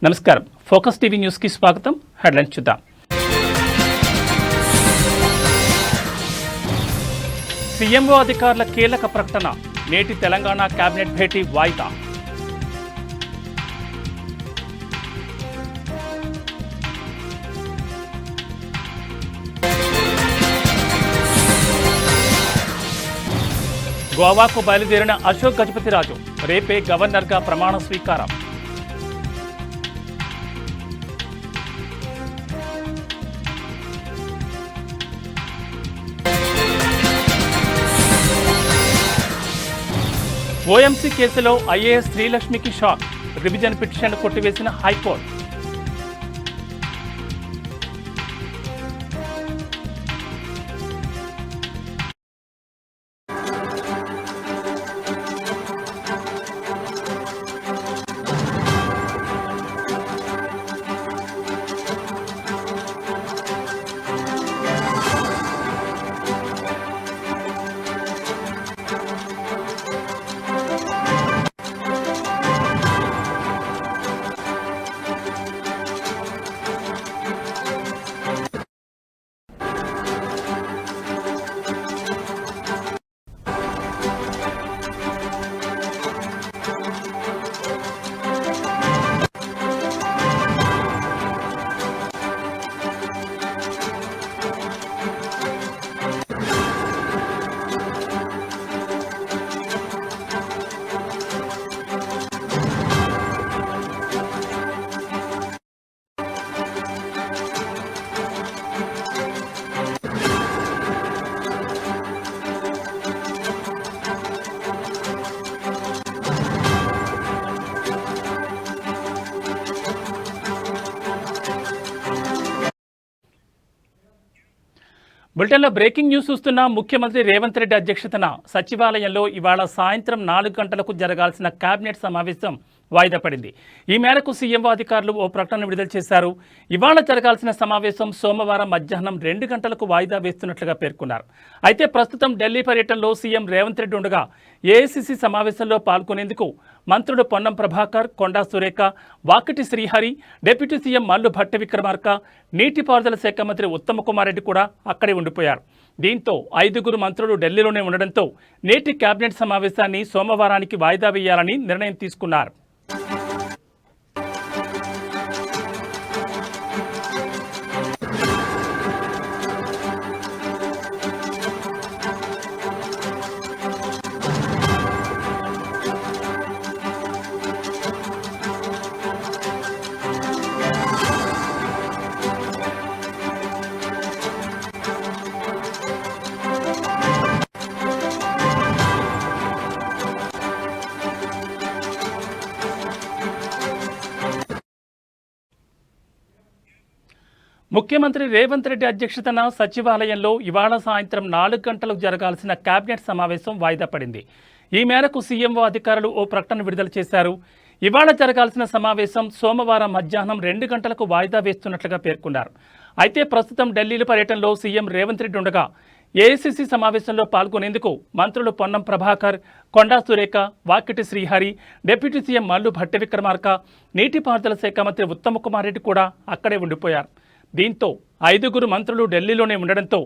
నమస్కారం. Focus TV news కి స్వాగతం. హెడ్లైన్స్ చూద్దాం. సీఎంఓ అధికారుల కీలక ప్రకటన. నేటి తెలంగాణ కేబినెట్ భేటీ వాయిదా. గోవాకు బయలుదేరిన అశోక్ గజపతిరాజు రేపే గవర్నర్గా ప్రమాణ స్వీకారం. ఓఎంసీ కేసులో ఐఏఎస్ శ్రీలక్ష్మికి షాక్. రివిజన్ పిటిషన్ కొట్టివేసిన హైకోర్టు. బులెటిన్లో బ్రేకింగ్ న్యూస్ చూస్తున్న ముఖ్యమంత్రి రేవంత్ రెడ్డి అధ్యక్షతన సచివాలయంలో ఇవాళ సాయంత్రం 4 గంటలకు జరగాల్సిన కేబినెట్ సమావేశం వాయిదా పడింది. ఈ మేరకు సీఎంఓ అధికారులు ఓ ప్రకటన విడుదల చేశారు. ఇవాళ జరగాల్సిన సమావేశం సోమవారం మధ్యాహ్నం 2 గంటలకు వాయిదా వేస్తున్నట్లుగా పేర్కొన్నారు. అయితే ప్రస్తుతం ఢిల్లీ పర్యటనలో సీఎం రేవంత్ రెడ్డి ఉండగా ఏఐసీసీ సమావేశంలో పాల్గొనేందుకు మంత్రులు పొన్నం ప్రభాకర్, కొండా సురేఖ, వాకిటి శ్రీహరి, డిప్యూటీ సీఎం మల్లు భట్టి విక్రమార్క, నీటిపారుదల శాఖ మంత్రి ఉత్తమ్ కుమార్ రెడ్డి కూడా అక్కడే ఉండిపోయారు. దీంతో 5 మంత్రులు ఢిల్లీలోనే ఉండడంతో నేటి కేబినెట్ సమావేశాన్ని సోమవారానికి వాయిదా వేయాలని నిర్ణయం తీసుకున్నారు. ముఖ్యమంత్రి రేవంత్ రెడ్డి అధ్యక్షతన సచివాలయంలో ఇవాళ సాయంత్రం 4 గంటలకు జరగాల్సిన కేబినెట్ సమావేశం వాయిదా పడింది. ఈ మేరకు సీఎంఓ అధికారులు ఓ ప్రకటన విడుదల చేశారు. ఇవాళ జరగాల్సిన సమావేశం సోమవారం మధ్యాహ్నం 2 గంటలకు వాయిదా వేస్తున్నట్లుగా పేర్కొన్నారు. అయితే ప్రస్తుతం ఢిల్లీ పర్యటనలో సీఎం రేవంత్ రెడ్డి ఉండగా ఏఐసీసీ సమావేశంలో పాల్గొనేందుకు మంత్రులు పొన్నం ప్రభాకర్, కొండా సురేఖ, వాకిటి శ్రీహరి, డిప్యూటీ సీఎం మల్లు భట్టి విక్రమార్క, నీటిపారుదల శాఖ మంత్రి ఉత్తమ్ కుమార్ రెడ్డి కూడా అక్కడే ఉండిపోయారు. దీంతో 5 మంత్రులు ఢిల్లీలోనే ఉండడంతో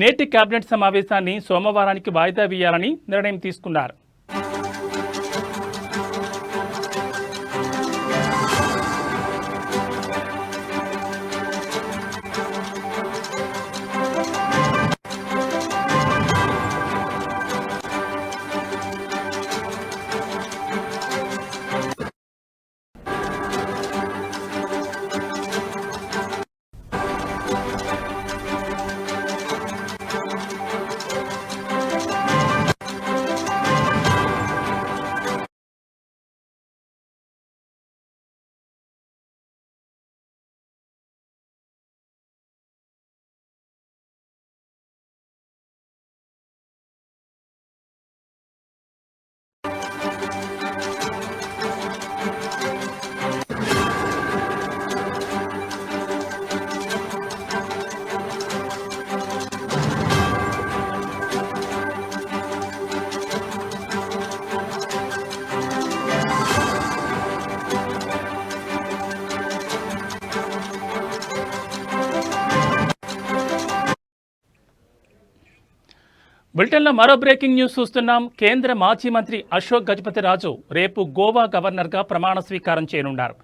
నేటి కేబినెట్ సమావేశాన్ని సోమవారానికి వాయిదా వేయాలని నిర్ణయం తీసుకున్నారు. బులెటిన్లో మరో బ్రేకింగ్ న్యూస్ చూస్తున్నాం. కేంద్ర మాజీ మంత్రి అశోక్ గజపతిరాజు రేపు గోవా గవర్నర్గా ప్రమాణ స్వీకారం చేయనున్నారు.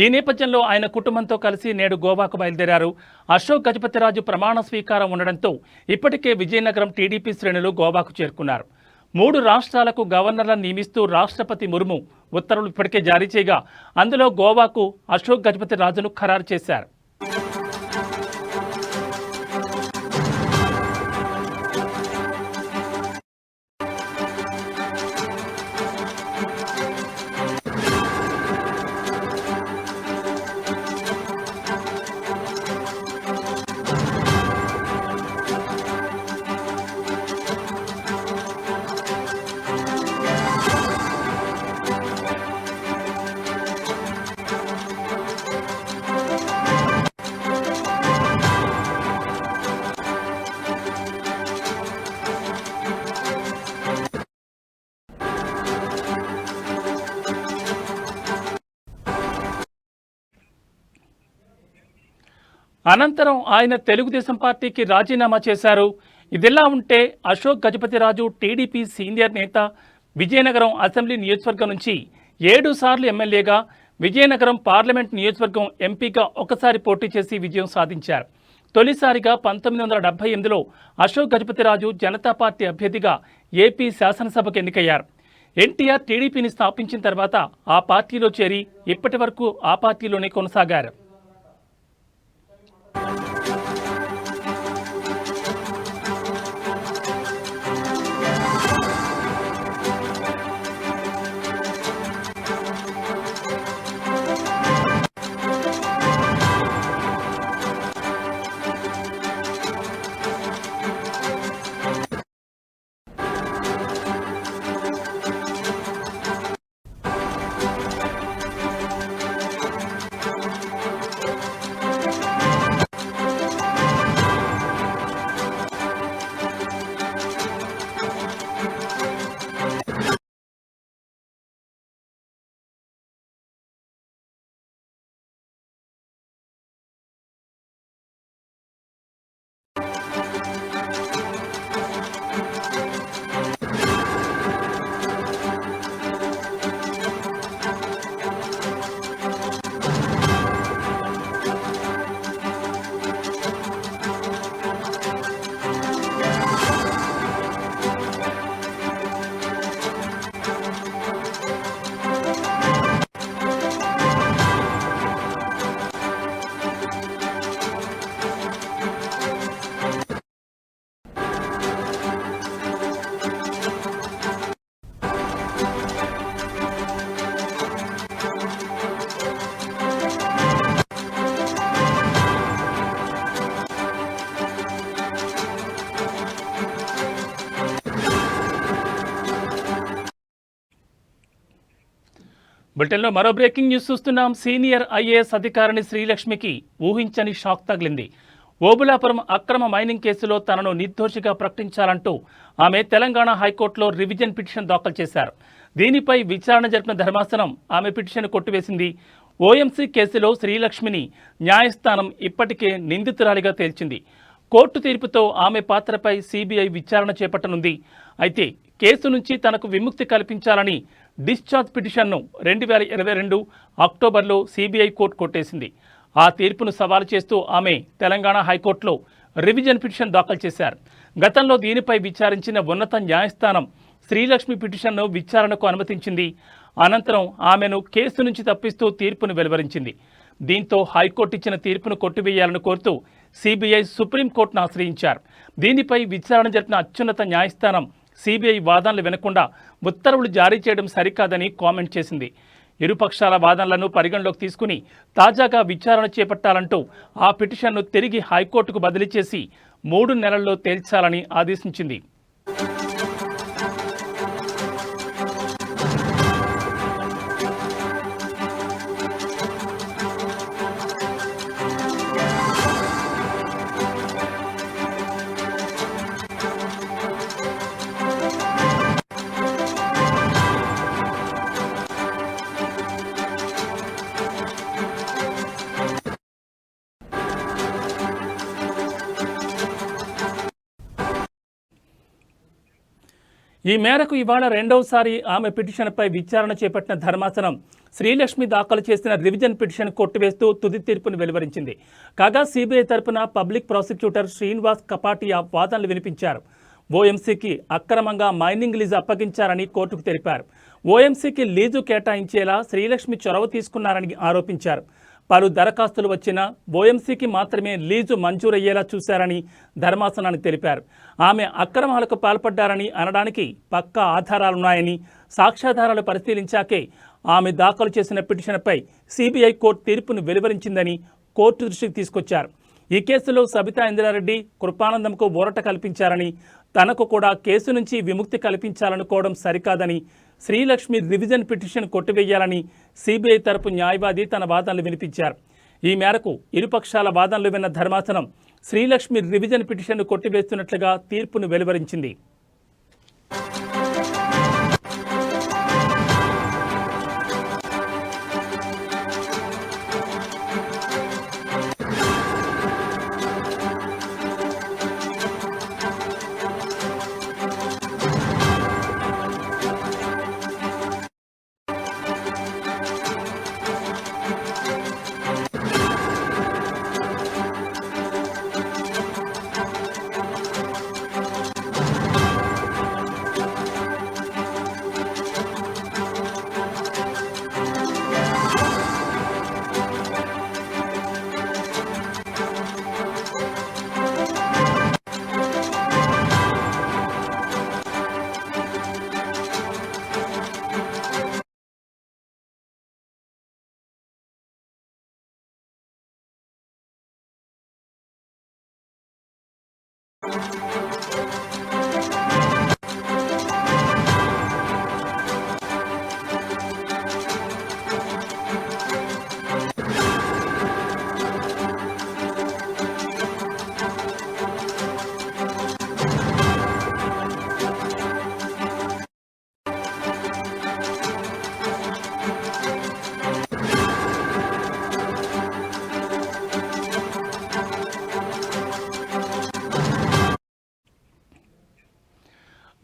ఈ నేపథ్యంలో ఆయన కుటుంబంతో కలిసి నేడు గోవాకు బయలుదేరారు. అశోక్ గజపతిరాజు ప్రమాణ స్వీకారం ఉండడంతో ఇప్పటికే విజయనగరం టీడీపీ శ్రేణులు గోవాకు చేరుకున్నారు. 3 రాష్ట్రాలకు గవర్నర్లను నియమిస్తూ రాష్ట్రపతి ముర్ము ఉత్తర్వులు ఇప్పటికే జారీ చేయగా అందులో గోవాకు అశోక్ గజపతిరాజును ఖరారు చేశారు. అనంతరం ఆయన తెలుగుదేశం పార్టీకి రాజీనామా చేశారు. ఇదిలా ఉంటే అశోక్ గజపతిరాజు టీడీపీ సీనియర్ నేత, విజయనగరం అసెంబ్లీ నియోజకవర్గం నుంచి 7 సార్లు ఎమ్మెల్యేగా, విజయనగరం పార్లమెంట్ నియోజకవర్గం ఎంపీగా ఒకసారి పోటీ చేసి విజయం సాధించారు. తొలిసారిగా 1978లో అశోక్ గజపతిరాజు జనతా పార్టీ అభ్యర్థిగా ఏపీ శాసనసభకు ఎన్నికయ్యారు. ఎన్టీఆర్ టీడీపీని స్థాపించిన తర్వాత ఆ పార్టీలో చేరి ఇప్పటి వరకు ఆ పార్టీలోనే కొనసాగారు. బులెటిన్లో మరో బ్రేకింగ్ న్యూస్ చూస్తున్నాం. సీనియర్ ఐఏఎస్ అధికారిని శ్రీలక్ష్మికి ఊహించని షాక్ తగిలింది. ఓబులాపురం అక్రమ మైనింగ్ కేసులో తనను నిర్దోషిగా ప్రకటించాలంటూ ఆమె తెలంగాణ హైకోర్టులో రివిజన్ పిటిషన్ దాఖలు చేశారు. దీనిపై విచారణ జరిపిన ధర్మాసనం ఆమె పిటిషన్ కొట్టివేసింది. ఓఎంసీ కేసులో శ్రీలక్ష్మిని న్యాయస్థానం ఇప్పటికే నిందితురాలిగా తేల్చింది. కోర్టు తీర్పుతో ఆమె పాత్రపై సిబిఐ విచారణ చేపట్టనుంది. అయితే కేసు నుంచి తనకు విముక్తి కల్పించాలని డిశ్చార్జ్ పిటిషన్ను 2022 అక్టోబర్లో సిబిఐ కోర్టు కొట్టేసింది. ఆ తీర్పును సవాలు చేస్తూ ఆమె తెలంగాణ హైకోర్టులో రివిజన్ పిటిషన్ దాఖలు చేశారు. గతంలో దీనిపై విచారించిన ఉన్నత న్యాయస్థానం శ్రీలక్ష్మి పిటిషన్ను విచారణకు అనుమతించింది. అనంతరం ఆమెను కేసు నుంచి తప్పిస్తూ తీర్పును వెలువరించింది. దీంతో హైకోర్టు ఇచ్చిన తీర్పును కొట్టివేయాలని కోరుతూ సిబిఐ సుప్రీంకోర్టును ఆశ్రయించారు. దీనిపై విచారణ జరిపిన అత్యున్నత న్యాయస్థానం సిబిఐ వాదనలు వినకుండా ఉత్తర్వులు జారీ చేయడం సరికాదని కామెంట్ చేసింది. ఇరుపక్షాల వాదనలను పరిగణలోకి తీసుకుని తాజాగా విచారణ చేపట్టాలంటూ ఆ పిటిషన్ను తిరిగి హైకోర్టుకు బదిలీ చేసి 3 నెలల్లో తేల్చాలని ఆదేశించింది. ఈ మేరకు ఇవాళ రెండవసారి ఆమె పిటిషన్పై విచారణ చేపట్టిన ధర్మాసనం శ్రీలక్ష్మి దాఖలు చేసిన రివిజన్ పిటిషన్ కొట్టివేస్తూ తుది తీర్పును వెలువరించింది. కాగా సిబిఐ తరపున పబ్లిక్ ప్రాసిక్యూటర్ శ్రీనివాస్ కపాటియా వాదనలు వినిపించారు. ఓఎంసీకి అక్రమంగా మైనింగ్ లీజు అప్పగించారని కోర్టుకు తెలిపారు. ఓఎంసీకి లీజు కేటాయించేలా శ్రీలక్ష్మి చొరవ తీసుకున్నారని ఆరోపించారు. పలు దరఖాస్తులు వచ్చినా ఓఎంసీకి మాత్రమే లీజు మంజూరయ్యేలా చూశారని ధర్మాసనానికి తెలిపారు. ఆమె అక్రమాలకు పాల్పడ్డారని అనడానికి పక్కా ఆధారాలున్నాయని సాక్ష్యాధారాలు పరిశీలించాకే ఆమె దాఖలు చేసిన పిటిషన్పై సిబిఐ కోర్టు తీర్పును వెలువరించిందని కోర్టు దృష్టికి తీసుకొచ్చారు. ఈ కేసులో సబితా ఇంద్రారెడ్డి కృపానందంకు ఊరట కల్పించారని, తనకు కూడా కేసు నుంచి విముక్తి కల్పించాలనుకోవడం సరికాదని, శ్రీలక్ష్మి రివిజన్ పిటిషన్ కొట్టివేయాలని సిబిఐ తరపు న్యాయవాది తన వాదనలు వినిపించారు. ఈ మేరకు ఇరుపక్షాల వాదనలు విన్న ధర్మాసనం శ్రీలక్ష్మి రివిజన్ పిటిషన్ను కొట్టివేస్తున్నట్లుగా తీర్పును వెలువరించింది.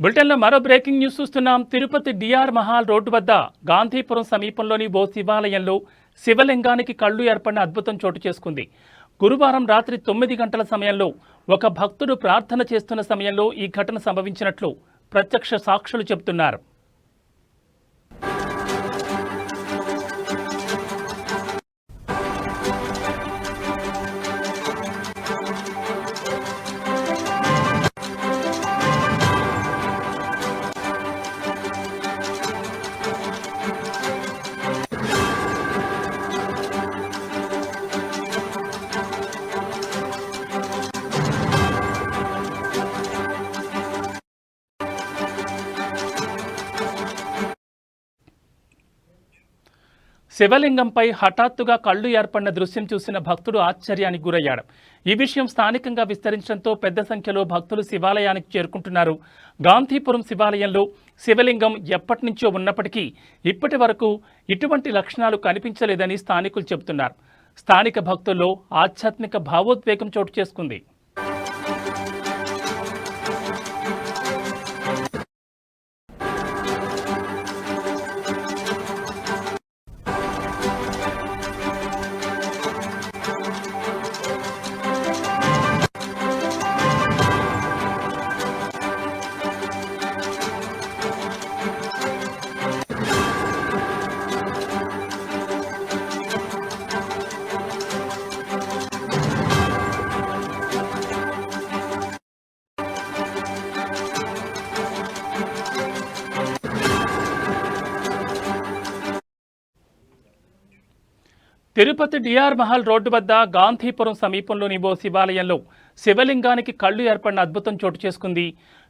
బులెటిన్లో మరో బ్రేకింగ్ న్యూస్ చూస్తున్నాం. తిరుపతి డిఆర్ మహాల్ రోడ్డు వద్ద గాంధీపురం సమీపంలోని ఓ శివాలయంలో శివలింగానికి కళ్ళు ఏర్పడిన అద్భుతం చోటు చేసుకుంది. గురువారం రాత్రి 9 గంటల సమయంలో ఒక భక్తుడు ప్రార్థన చేస్తున్న సమయంలో ఈ ఘటన సంభవించినట్లు ప్రత్యక్ష సాక్షులు చెబుతున్నారు. శివలింగంపై హఠాత్తుగా కళ్ళు ఏర్పడిన దృశ్యం చూసిన భక్తుడు ఆశ్చర్యానికి గురయ్యాడు. ఈ విషయం స్థానికంగా విస్తరించడంతో పెద్ద సంఖ్యలో భక్తులు శివాలయానికి చేరుకుంటున్నారు. గాంధీపురం శివాలయంలో శివలింగం ఎప్పటి నుంచో ఉన్నప్పటికీ ఇప్పటి వరకు ఇటువంటి లక్షణాలు కనిపించలేదని స్థానికులు చెబుతున్నారు. స్థానిక భక్తుల్లో ఆధ్యాత్మిక భావోద్వేగం చోటు చేసుకుంది. తిరుపతి డిఆర్ మహల్ రోడ్డు వద్ద గాంధీపురం సమీపంలోని ఓ శివాలయంలో శివలింగానికి కళ్ళు ఏర్పడిన అద్భుతం చోటు చేసుకుంది.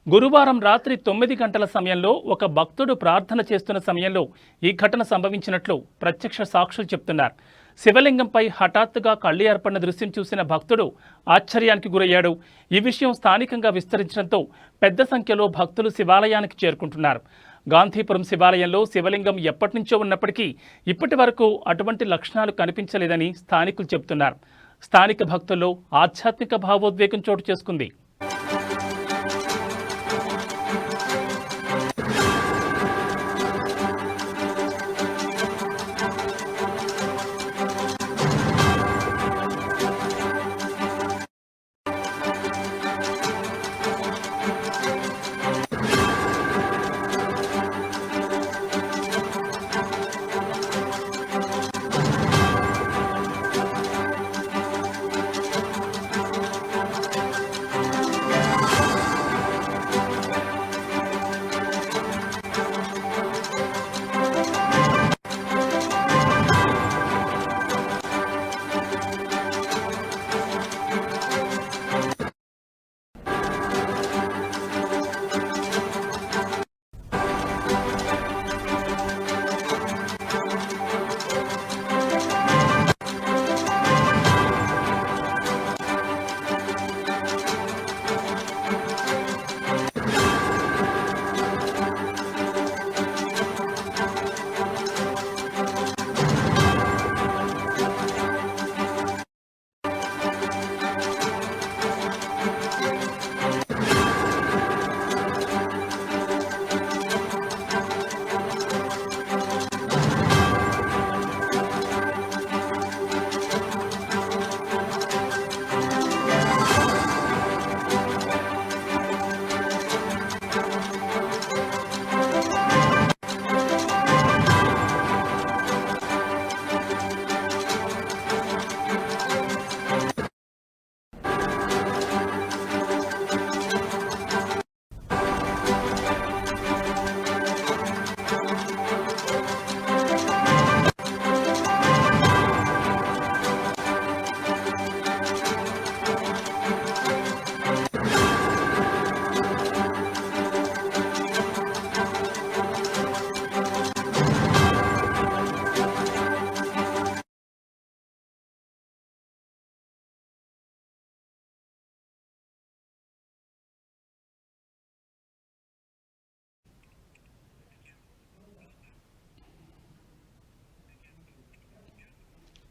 గురువారం రాత్రి 9 గంటల సమయంలో ఒక భక్తుడు ప్రార్థన చేస్తున్న సమయంలో ఈ ఘటన సంభవించినట్లు ప్రత్యక్ష సాక్షులు చెప్తున్నారు. శివలింగంపై హఠాత్తుగా కళ్ళు ఏర్పడిన దృశ్యం చూసిన భక్తుడు ఆశ్చర్యానికి గురయ్యాడు. ఈ విషయం స్థానికంగా విస్తరించడంతో పెద్ద సంఖ్యలో భక్తులు శివాలయానికి చేరుకుంటున్నారు. గాంధీపురం శివాలయంలో శివలింగం ఎప్పటి నుంచో ఉన్నప్పటికీ ఇప్పటి వరకు అటువంటి లక్షణాలు కనిపించలేదని స్థానికులు చెబుతున్నారు. స్థానిక భక్తుల్లో ఆధ్యాత్మిక భావోద్వేగం చోటు చేసుకుంది.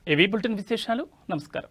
ఏవీ బులెటిన్ విశేషాలు. నమస్కారం.